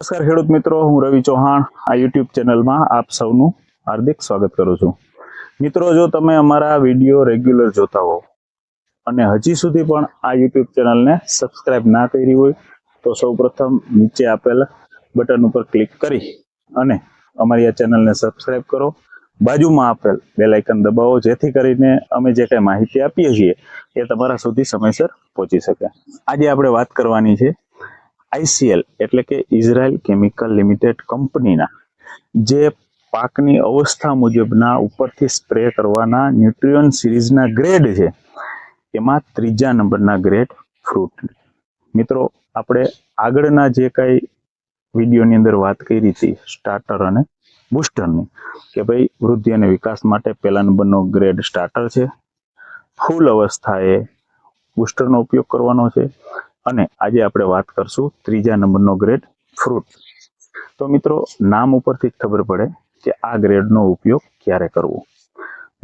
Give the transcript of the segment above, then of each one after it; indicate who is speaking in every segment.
Speaker 1: નમસ્કાર ખેડૂત મિત્રો, હું રવિ ચૌહાણ આ યુટ્યુબ ચેનલમાં આપ સૌનું હાર્દિક સ્વાગત કરું છું. મિત્રો, જો તમે અમારા વિડીયો રેગ્યુલર જોતા હો અને હજી સુધી પણ આ યુટ્યુબ ચેનલને સબસ્ક્રાઇબ ના કરી હોય તો સૌપ્રથમ નીચે આપેલ બટન ઉપર ક્લિક કરી અને અમારી આ ચેનલને સબસ્ક્રાઇબ કરો. બાજુમાં આપેલ બેલ આઇકન દબાવો, જેથી કરીને અમે જે કંઈ માહિતી આપીએ છીએ એ તમારા સુધી સમયસર પહોંચી શકે. આજે આપણે વાત કરવાની છે ICL એટલે કે ઇઝરાયલ કેમિકલ લિમિટેડ કંપનીના જે પાકની અવસ્થા મુજબના ઉપરથી સ્પ્રે કરવાના ન્યુટ્રિયન સિરીઝના ગ્રેડ છે, એમાં ત્રીજા નંબરના ગ્રેડ ફ્રૂટ. મિત્રો, આપણે આગળના જે કંઈ વિડીયોની અંદર વાત કરી હતી સ્ટાર્ટર અને બુસ્ટરની, કે ભાઈ વૃદ્ધિ અને વિકાસ માટે પહેલા નંબરનો ગ્રેડ સ્ટાર્ટર છે, ફૂલ અવસ્થાએ બુસ્ટરનો ઉપયોગ કરવાનો છે, અને આજે આપણે વાત કરશું ત્રીજા નંબરનો ગ્રેડ ફ્રૂટ. તો મિત્રો, નામ ઉપરથી જ ખબર પડે કે આ ગ્રેડનો ઉપયોગ ક્યારે કરવો.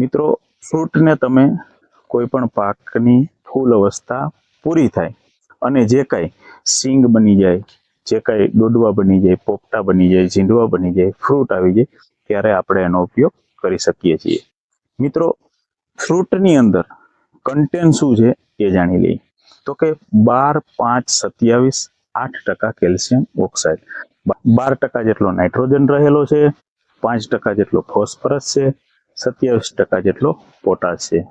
Speaker 1: મિત્રો, ફ્રૂટને તમે કોઈ પણ પાકની ફૂલ અવસ્થા પૂરી થાય અને જે કાંઈ સિંગ બની જાય, જે કાંઈ ડોડવા બની જાય, પોપટા બની જાય, ઝીંડવા બની જાય, ફ્રૂટ આવી જાય, ત્યારે આપણે એનો ઉપયોગ કરી શકીએ છીએ. મિત્રો, ફ્રૂટની અંદર કન્ટેન્ટ શું છે એ જાણી લઈએ. તો કે 12, 5, 27, 8% કેલ્શિયમ ઓક્સાઇડ, 12% જેટલો નાઇટ્રોજન રહેલો છે, 5% જેટલો ફોસ્ફરસ છે, 27% જેટલો પોટાશ છે.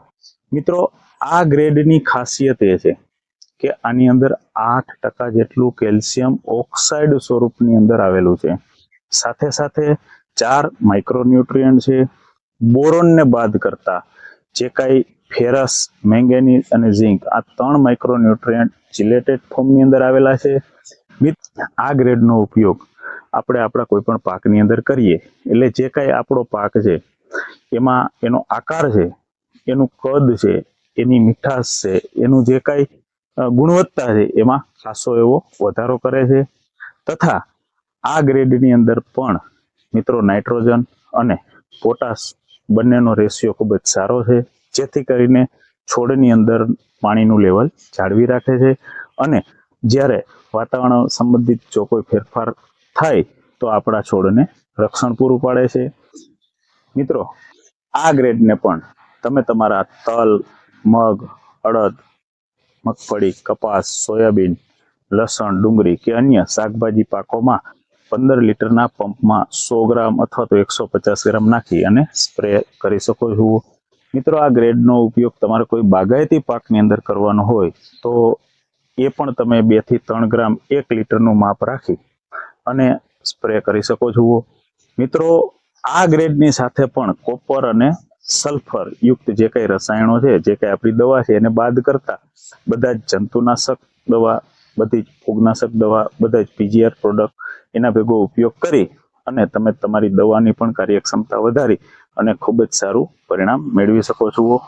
Speaker 1: મિત્રો, આ ગ્રેડની ખાસિયત એ છે કે આની અંદર 8% જેટલું કેલ્શિયમ ઓક્સાઇડ સ્વરૂપની અંદર આવેલું છે. સાથે સાથે 4 માઇક્રોન્યુટ્રિયન્ટ છે. બોરોનને બાદ કરતા જે કાંઈ ફેરસ, મેંગેનીઝ અને ઝિંક, આ 3 માઇક્રોન્યુટ્રિયન્ટ ચિલેટેડ ફોર્મની અંદર આવેલા છે. આ ગ્રેડનો ઉપયોગ આપણે આપણા કોઈ પણ પાકની અંદર કરીએ એટલે જે કાંઈ આપણો પાક છે એમાં એનો આકાર છે, એનું કદ છે, એની મીઠાશ છે, એનું જે કાંઈ ગુણવત્તા છે એમાં ખાસો એવો વધારો કરે છે. તથા આ ગ્રેડની અંદર પણ મિત્રો નાઇટ્રોજન અને પોટાશ બંનેનો રેશિયો ખૂબ જ સારો છે, જેથી કરીને છોડની અંદર પાણીનું લેવલ જાળવી રાખે છે. અને જ્યારે વાતાવરણ સંબંધિત જો કોઈ ફેરફાર થાય તો આપણા છોડને રક્ષણ પૂરું પાડે છે. મિત્રો, આ ગ્રેડને પણ તમે તમારા તલ, મગ, અડદ, મગફળી, કપાસ, સોયાબીન, લસણ, ડુંગળી કે અન્ય શાકભાજી પાકોમાં 15 લીટરના પંપમાં 100 ગ્રામ અથવા તો 150 ગ્રામ નાખી અને સ્પ્રે કરી શકો છો. મિત્રો, આ ગ્રેડનો ઉપયોગ તમારે કોઈ બાગાયતી પાકની અંદર કરવાનો હોય તો એ પણ તમે 2 થી 3 ગ્રામ 1 લીટરનું માપ રાખી અને સ્પ્રે કરી શકો છો. મિત્રો, આ ગ્રેડની સાથે પણ કોપર અને સલ્ફર યુક્ત જે કંઈ રસાયણો છે, જે કંઈ આપણી દવા છે, એને બાદ કરતા બધા જ જંતુનાશક દવા, બધી જ ફૂગનાશક દવા, બધા જ PGR પ્રોડક્ટ એના ભેગો ઉપયોગ કરી અને તમે તમારી દવાની પણ કાર્યક્ષમતા વધારી અને ખૂબ જ સારું પરિણામ મેળવી શકો છો.